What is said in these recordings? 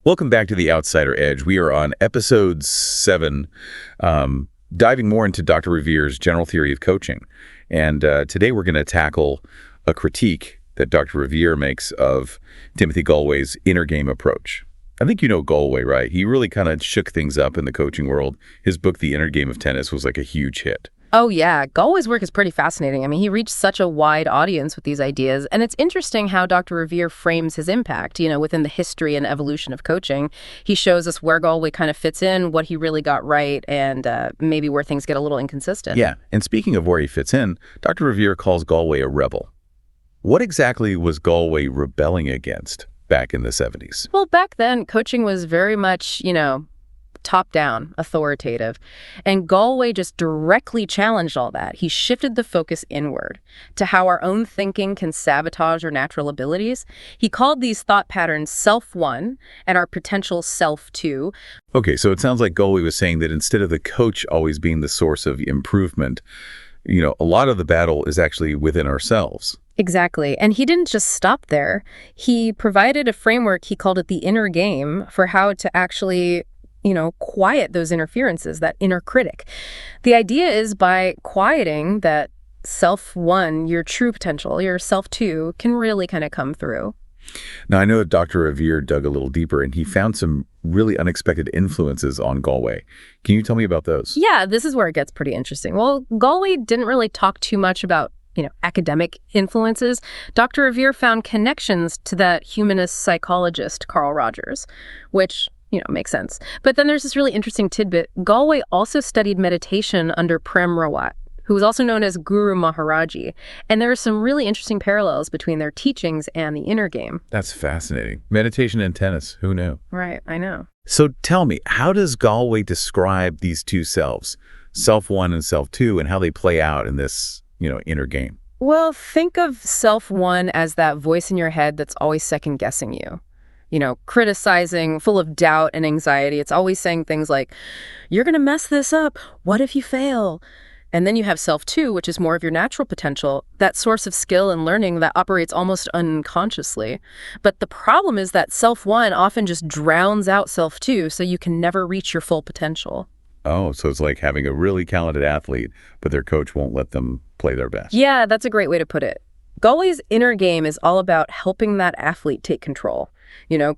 Welcome back to The Outsider Edge. We are on episode 7, diving more into Dr. Ravier's general theory of coaching. And today we're going to tackle a critique that Dr. Ravier makes of Timothy Gallwey's inner game approach. I think you know Gallwey, right? He really kind of shook things up in the coaching world. His book, The Inner Game of Tennis, was like a huge hit. Oh, yeah. Gallwey's work is pretty fascinating. I mean, he reached such a wide audience with these ideas. And it's interesting how Dr. Ravier frames his impact, within the history and evolution of coaching. He shows us where Gallwey kind of fits in, what he really got right, and maybe where things get a little inconsistent. Yeah. And speaking of where he fits in, Dr. Ravier calls Gallwey a rebel. What exactly was Gallwey rebelling against back in the 70s? Well, back then, coaching was very much, top-down, authoritative. And Gallwey just directly challenged all that. He shifted the focus inward to how our own thinking can sabotage our natural abilities. He called these thought patterns self-1 and our potential self-2. Okay, so it sounds like Gallwey was saying that instead of the coach always being the source of improvement, a lot of the battle is actually within ourselves. Exactly. And he didn't just stop there. He provided a framework, he called it the inner game, for how to actually quiet those interferences, that inner critic. The idea is by quieting that self-1, your true potential, your self-2, can really kind of come through. Now, I know that Dr. Ravier dug a little deeper, and he found some really unexpected influences on Gallwey. Can you tell me about those? Yeah, this is where it gets pretty interesting. Well, Gallwey didn't really talk too much about academic influences. Dr. Ravier found connections to that humanist psychologist, Carl Rogers, which makes sense. But then there's this really interesting tidbit. Gallwey also studied meditation under Prem Rawat, who was also known as Guru Maharaji. And there are some really interesting parallels between their teachings and the inner game. That's fascinating. Meditation and tennis, who knew? Right, I know. So tell me, how does Gallwey describe these two selves, self-1 and self-2, and how they play out in this, inner game? Well, think of self-1 as that voice in your head that's always second-guessing you. Criticizing, full of doubt and anxiety. It's always saying things like, you're going to mess this up. What if you fail? And then you have self-2, which is more of your natural potential, that source of skill and learning that operates almost unconsciously. But the problem is that self-1 often just drowns out self-2, so you can never reach your full potential. Oh, so it's like having a really talented athlete, but their coach won't let them play their best. Yeah, that's a great way to put it. Gallwey's inner game is all about helping that athlete take control.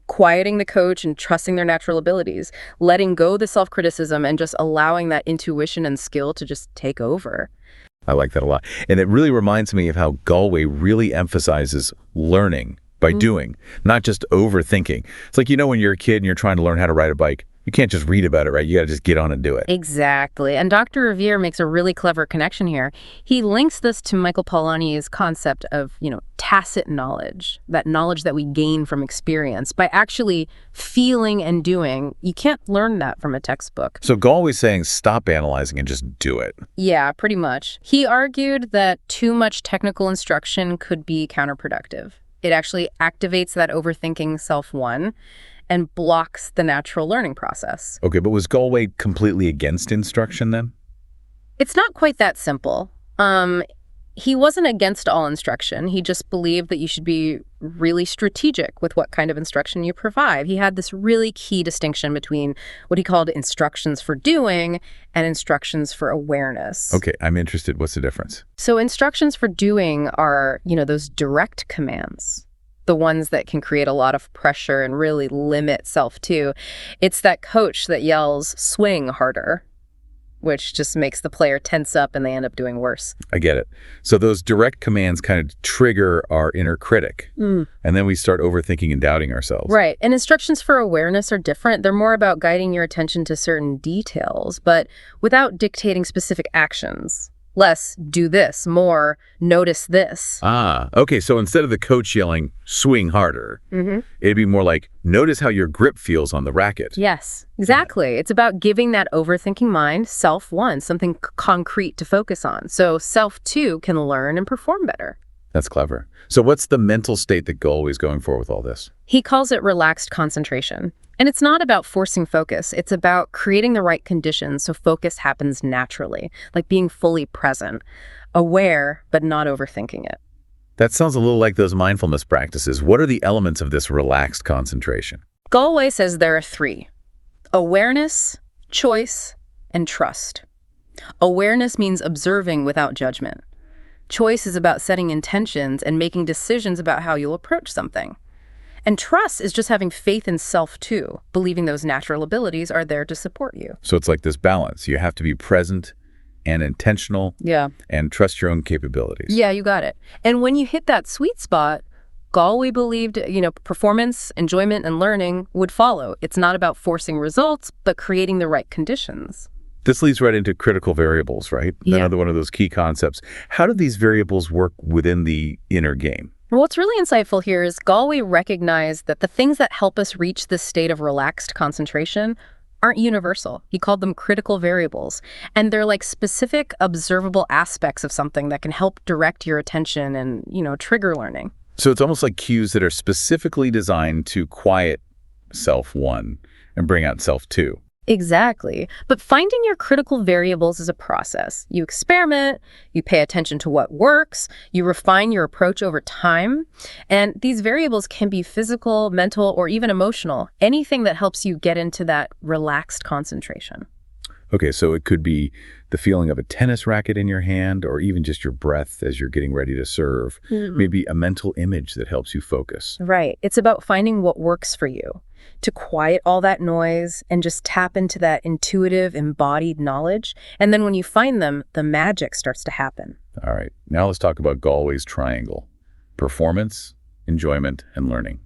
Quieting the coach and trusting their natural abilities, letting go the self-criticism and just allowing that intuition and skill to just take over. I like that a lot. And it really reminds me of how Gallwey really emphasizes learning by doing, not just overthinking. It's like, when you're a kid and you're trying to learn how to ride a bike, you can't just read about it, right? You got to just get on and do it. Exactly. And Dr. Ravier makes a really clever connection here. He links this to Michael Polanyi's concept of, tacit knowledge, that knowledge that we gain from experience by actually feeling and doing. You can't learn that from a textbook. So Gallwey's saying stop analyzing and just do it. Yeah, pretty much. He argued that too much technical instruction could be counterproductive. It actually activates that overthinking self-1 and blocks the natural learning process. Okay, but was Gallwey completely against instruction then? It's not quite that simple. He wasn't against all instruction. He just believed that you should be really strategic with what kind of instruction you provide. He had this really key distinction between what he called instructions for doing and instructions for awareness. Okay, I'm interested. What's the difference? So instructions for doing are, those direct commands. The ones that can create a lot of pressure and really limit self-2. It's that coach that yells, swing harder, which just makes the player tense up and they end up doing worse. I get it. So those direct commands kind of trigger our inner critic. And then we start overthinking and doubting ourselves. Right. And instructions for awareness are different. They're more about guiding your attention to certain details, but without dictating specific actions. Less, do this. More, notice this. Ah, okay. So instead of the coach yelling, swing harder, it'd be more like, notice how your grip feels on the racket. Yes, exactly. It's about giving that overthinking mind self-1, something concrete to focus on. So self-2 can learn and perform better. That's clever. So what's the mental state that Gallwey's going for with all this? He calls it relaxed concentration. And it's not about forcing focus. It's about creating the right conditions so focus happens naturally, like being fully present, aware, but not overthinking it. That sounds a little like those mindfulness practices. What are the elements of this relaxed concentration? Gallwey says there are three: awareness, choice, and trust. Awareness means observing without judgment. Choice is about setting intentions and making decisions about how you'll approach something. And trust is just having faith in self, too, believing those natural abilities are there to support you. So it's like this balance. You have to be present and intentional and trust your own capabilities. Yeah, you got it. And when you hit that sweet spot, Gallwey believed, performance, enjoyment, and learning would follow. It's not about forcing results, but creating the right conditions. This leads right into critical variables, right? Yeah. Another one of those key concepts. How do these variables work within the inner game? What's really insightful here is Gallwey recognized that the things that help us reach this state of relaxed concentration aren't universal. He called them critical variables. And they're like specific observable aspects of something that can help direct your attention and, trigger learning. So it's almost like cues that are specifically designed to quiet self one and bring out self two. Exactly. But finding your critical variables is a process. You experiment, you pay attention to what works, you refine your approach over time, and these variables can be physical, mental, or even emotional, anything that helps you get into that relaxed concentration. Okay, so it could be the feeling of a tennis racket in your hand, or even just your breath as you're getting ready to serve. Maybe a mental image that helps you focus. Right. It's about finding what works for you, to quiet all that noise and just tap into that intuitive, embodied knowledge. And then when you find them, the magic starts to happen. All right, now let's talk about Gallwey's triangle: performance, enjoyment, and learning.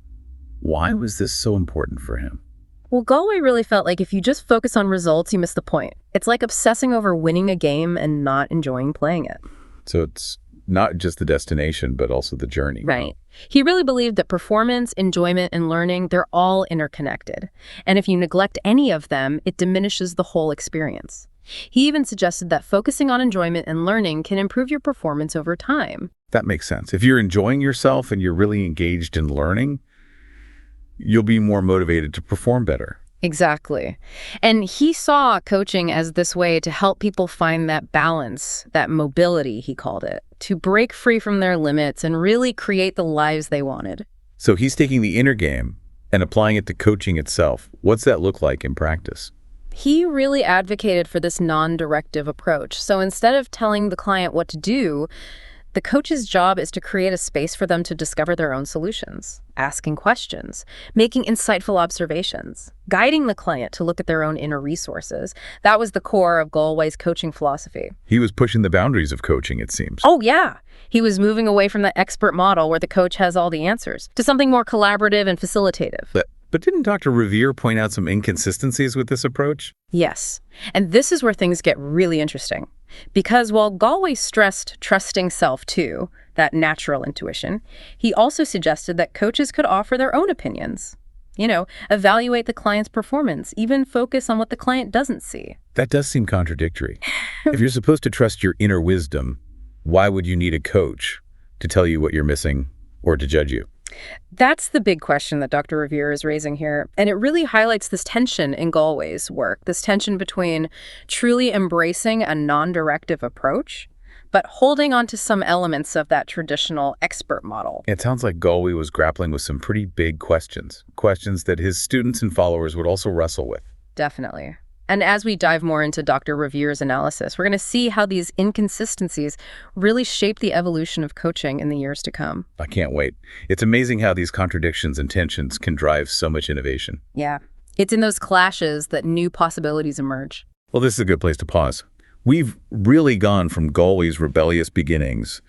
Why was this so important for him? Well, Gallwey really felt like if you just focus on results, you miss the point. It's like obsessing over winning a game and not enjoying playing it. So it's not just the destination, but also the journey. Right. He really believed that performance, enjoyment, and learning, they're all interconnected. And if you neglect any of them, it diminishes the whole experience. He even suggested that focusing on enjoyment and learning can improve your performance over time. That makes sense. If you're enjoying yourself and you're really engaged in learning, you'll be more motivated to perform better. Exactly. And he saw coaching as this way to help people find that balance, that mobility, he called it, to break free from their limits and really create the lives they wanted. So he's taking the inner game and applying it to coaching itself. What's that look like in practice? He really advocated for this non-directive approach. So instead of telling the client what to do, the coach's job is to create a space for them to discover their own solutions, asking questions, making insightful observations, guiding the client to look at their own inner resources. That was the core of Gallwey's coaching philosophy. He was pushing the boundaries of coaching, it seems. Oh, yeah. He was moving away from the expert model where the coach has all the answers to something more collaborative and facilitative. But didn't Dr. Ravier point out some inconsistencies with this approach? Yes. And this is where things get really interesting. Because while Gallwey stressed trusting self too, that natural intuition, he also suggested that coaches could offer their own opinions. Evaluate the client's performance, even focus on what the client doesn't see. That does seem contradictory. If you're supposed to trust your inner wisdom, why would you need a coach to tell you what you're missing or to judge you? That's the big question that Dr. Ravier is raising here. And it really highlights this tension in Gallwey's work, this tension between truly embracing a non-directive approach, but holding on to some elements of that traditional expert model. It sounds like Gallwey was grappling with some pretty big questions that his students and followers would also wrestle with. Definitely. And as we dive more into Dr. Ravier's analysis, we're going to see how these inconsistencies really shape the evolution of coaching in the years to come. I can't wait. It's amazing how these contradictions and tensions can drive so much innovation. Yeah. It's in those clashes that new possibilities emerge. Well, this is a good place to pause. We've really gone from Gallwey's rebellious beginnings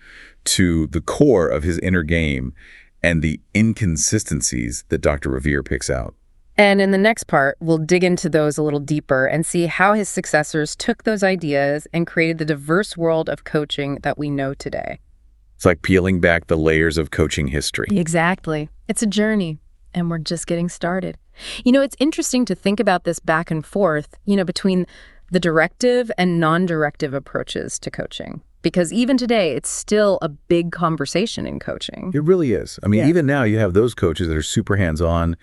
to the core of his inner game and the inconsistencies that Dr. Ravier picks out. And in the next part, we'll dig into those a little deeper and see how his successors took those ideas and created the diverse world of coaching that we know today. It's like peeling back the layers of coaching history. Exactly. It's a journey, and we're just getting started. It's interesting to think about this back and forth, between the directive and non-directive approaches to coaching. Because even today, it's still a big conversation in coaching. It really is. I mean, even now you have those coaches that are super hands-on,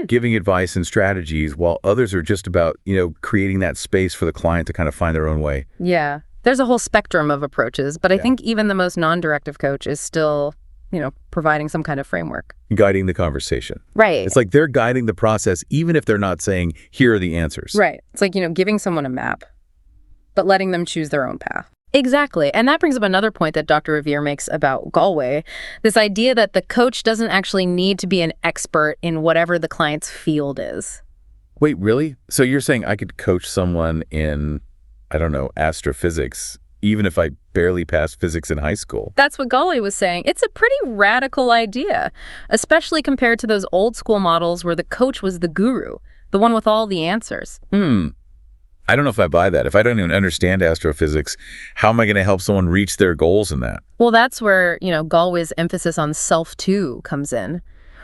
giving advice and strategies, while others are just about, creating that space for the client to kind of find their own way. Yeah. There's a whole spectrum of approaches, but I think even the most non-directive coach is still, providing some kind of framework. Guiding the conversation. Right. It's like they're guiding the process, even if they're not saying, here are the answers. Right. It's like, giving someone a map, but letting them choose their own path. Exactly. And that brings up another point that Dr. Ravier makes about Gallwey, this idea that the coach doesn't actually need to be an expert in whatever the client's field is. Wait, really? So you're saying I could coach someone in, I don't know, astrophysics, even if I barely passed physics in high school? That's what Gallwey was saying. It's a pretty radical idea, especially compared to those old school models where the coach was the guru, the one with all the answers. I don't know if I buy that. If I don't even understand astrophysics, how am I going to help someone reach their goals in that? Well, that's where, Gallwey's emphasis on self too comes in.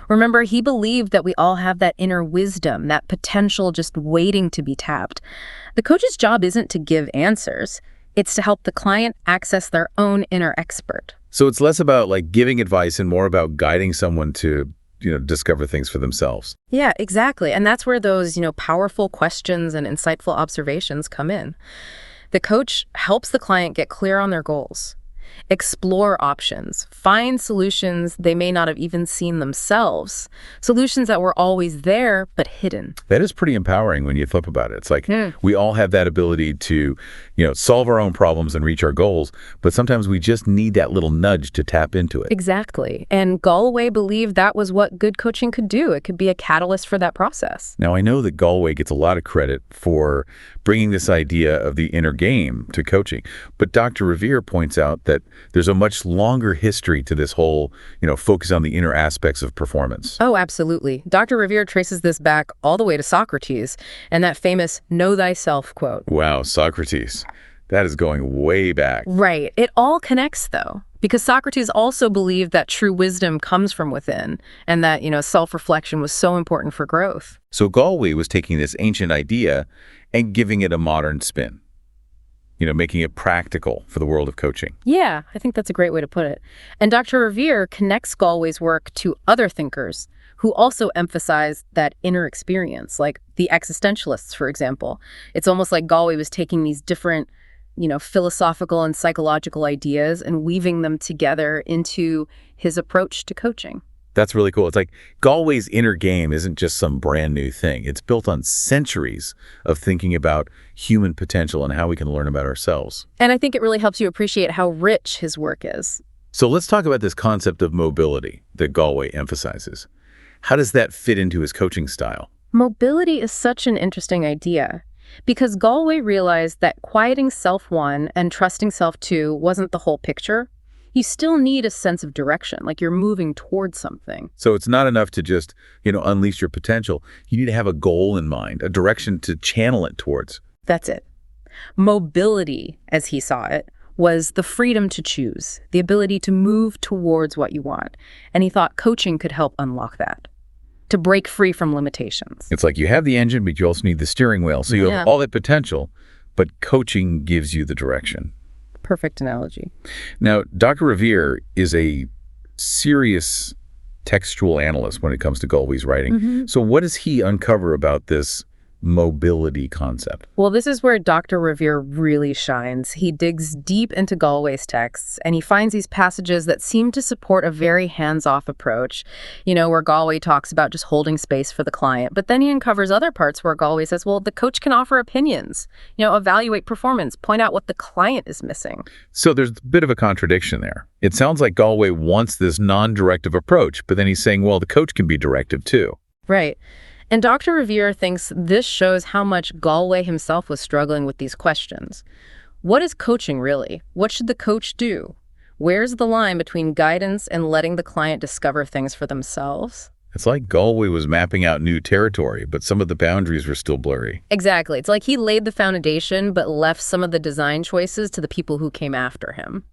Remember, he believed that we all have that inner wisdom, that potential just waiting to be tapped. The coach's job isn't to give answers. It's to help the client access their own inner expert. So it's less about like giving advice and more about guiding someone to discover things for themselves. Yeah, exactly. And that's where those, powerful questions and insightful observations come in. The coach helps the client get clear on their goals, explore options, find solutions they may not have even seen themselves, solutions that were always there but hidden. That is pretty empowering when you flip about it. It's like we all have that ability to, solve our own problems and reach our goals, but sometimes we just need that little nudge to tap into it. Exactly. And Gallwey believed that was what good coaching could do. It could be a catalyst for that process. Now, I know that Gallwey gets a lot of credit for bringing this idea of the inner game to coaching, but Dr. Ravier points out that there's a much longer history to this whole, focus on the inner aspects of performance. Oh, absolutely. Dr. Ravier traces this back all the way to Socrates and that famous "know thyself" quote. Wow, Socrates. That is going way back. Right. It all connects, though, because Socrates also believed that true wisdom comes from within and that, self-reflection was so important for growth. So Gallwey was taking this ancient idea and giving it a modern spin. Making it practical for the world of coaching. Yeah, I think that's a great way to put it. And Dr. Ravier connects Gallwey's work to other thinkers who also emphasize that inner experience, like the existentialists, for example. It's almost like Gallwey was taking these different, philosophical and psychological ideas and weaving them together into his approach to coaching. That's really cool. It's like Gallwey's inner game isn't just some brand new thing. It's built on centuries of thinking about human potential and how we can learn about ourselves. And I think it really helps you appreciate how rich his work is. So let's talk about this concept of mobility that Gallwey emphasizes. How does that fit into his coaching style? Mobility is such an interesting idea because Gallwey realized that quieting self-1 and trusting self-2 wasn't the whole picture. You still need a sense of direction, like you're moving towards something. So it's not enough to just, unleash your potential. You need to have a goal in mind, a direction to channel it towards. That's it. Mobility, as he saw it, was the freedom to choose, the ability to move towards what you want. And he thought coaching could help unlock that, to break free from limitations. It's like you have the engine, but you also need the steering wheel. So you have all that potential, but coaching gives you the direction. Perfect analogy. Now, Dr. Ravier is a serious textual analyst when it comes to Gallwey's writing. So what does he uncover about this mobility concept? Well, this is where Dr. Ravier really shines. He digs deep into Gallwey's texts, and he finds these passages that seem to support a very hands-off approach, where Gallwey talks about just holding space for the client. But then he uncovers other parts where Gallwey says, well, the coach can offer opinions, evaluate performance, point out what the client is missing. So there's a bit of a contradiction there. It sounds like Gallwey wants this non-directive approach, but then he's saying, well, the coach can be directive too. Right. And Dr. Ravier thinks this shows how much Gallwey himself was struggling with these questions. What is coaching really? What should the coach do? Where's the line between guidance and letting the client discover things for themselves? It's like Gallwey was mapping out new territory, but some of the boundaries were still blurry. Exactly. It's like he laid the foundation, but left some of the design choices to the people who came after him.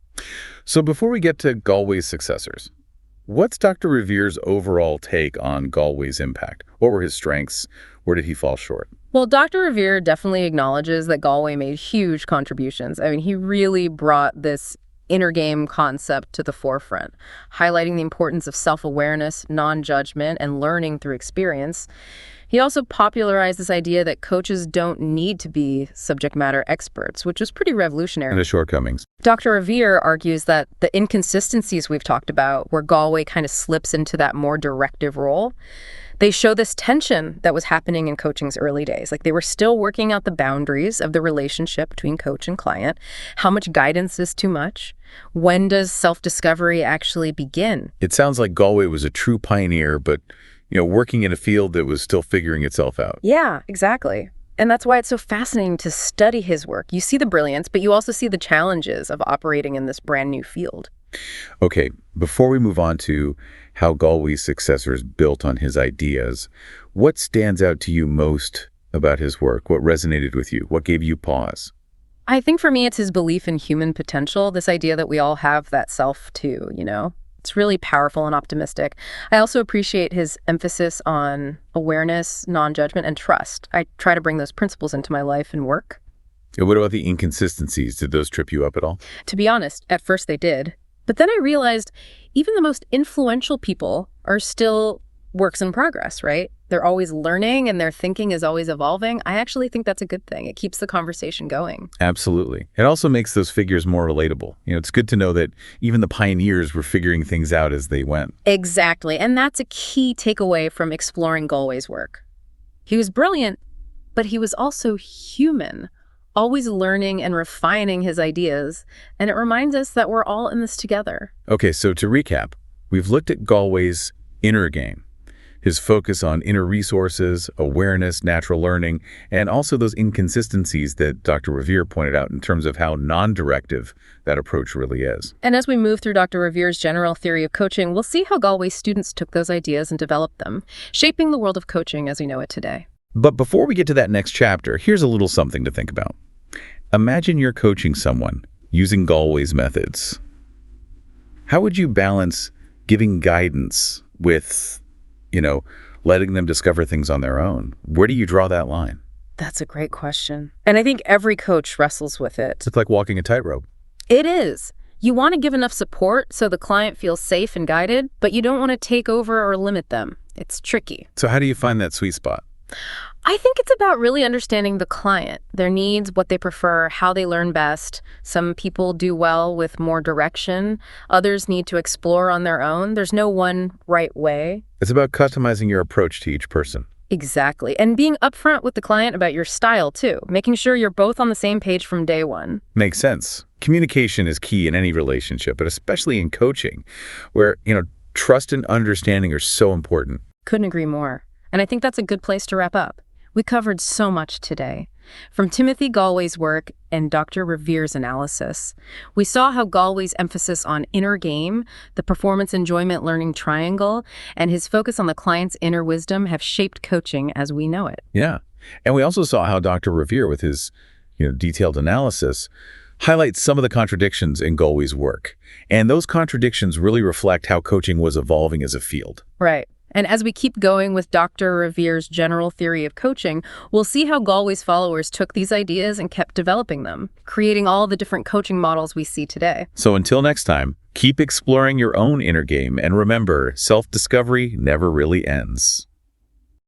So before we get to Gallwey's successors, what's Dr. Ravier's overall take on Gallwey's impact? What were his strengths? Where did he fall short? Well, Dr. Ravier definitely acknowledges that Gallwey made huge contributions. I mean, he really brought this inner game concept to the forefront, highlighting the importance of self-awareness, non-judgment, and learning through experience. He also popularized this idea that coaches don't need to be subject matter experts, which was pretty revolutionary. And the shortcomings. Dr. Ravier argues that the inconsistencies we've talked about, where Gallwey kind of slips into that more directive role, they show this tension that was happening in coaching's early days. Like, they were still working out the boundaries of the relationship between coach and client. How much guidance is too much? When does self-discovery actually begin? It sounds like Gallwey was a true pioneer, but, working in a field that was still figuring itself out. Yeah, exactly. And that's why it's so fascinating to study his work. You see the brilliance, but you also see the challenges of operating in this brand new field. Okay, before we move on to how Gallwey's successors built on his ideas, what stands out to you most about his work? What resonated with you? What gave you pause? I think for me, it's his belief in human potential, this idea that we all have that self too, It's really powerful and optimistic. I also appreciate his emphasis on awareness, non-judgment, and trust. I try to bring those principles into my life and work. What about the inconsistencies? Did those trip you up at all? To be honest, at first they did. But then I realized even the most influential people are still works in progress, right? They're always learning and their thinking is always evolving. I actually think that's a good thing. It keeps the conversation going. Absolutely. It also makes those figures more relatable. It's good to know that even the pioneers were figuring things out as they went. Exactly. And that's a key takeaway from exploring Gallwey's work. He was brilliant, but he was also human, always learning and refining his ideas. And it reminds us that we're all in this together. Okay, so to recap, we've looked at Gallwey's inner game. His focus on inner resources, awareness, natural learning, and also those inconsistencies that Dr. Ravier pointed out in terms of how non-directive that approach really is. And as we move through Dr. Ravier's general theory of coaching, we'll see how Gallwey's students took those ideas and developed them, shaping the world of coaching as we know it today. But before we get to that next chapter, here's a little something to think about. Imagine you're coaching someone using Gallwey's methods. How would you balance giving guidance with letting them discover things on their own? Where do you draw that line? That's a great question. And I think every coach wrestles with it. It's like walking a tightrope. It is. You want to give enough support so the client feels safe and guided, but you don't want to take over or limit them. It's tricky. So how do you find that sweet spot? I think it's about really understanding the client, their needs, what they prefer, how they learn best. Some people do well with more direction. Others need to explore on their own. There's no one right way. It's about customizing your approach to each person. Exactly. And being upfront with the client about your style, too. Making sure you're both on the same page from day one. Makes sense. Communication is key in any relationship, but especially in coaching, where, trust and understanding are so important. Couldn't agree more. And I think that's a good place to wrap up. We covered so much today. From Timothy Gallwey's work and Dr. Ravier's analysis, we saw how Gallwey's emphasis on inner game, the performance enjoyment learning triangle, and his focus on the client's inner wisdom have shaped coaching as we know it. Yeah. And we also saw how Dr. Ravier, with his detailed analysis, highlights some of the contradictions in Gallwey's work. And those contradictions really reflect how coaching was evolving as a field. Right. And as we keep going with Dr. Ravier's general theory of coaching, we'll see how Gallwey's followers took these ideas and kept developing them, creating all the different coaching models we see today. So until next time, keep exploring your own inner game, and remember, self-discovery never really ends.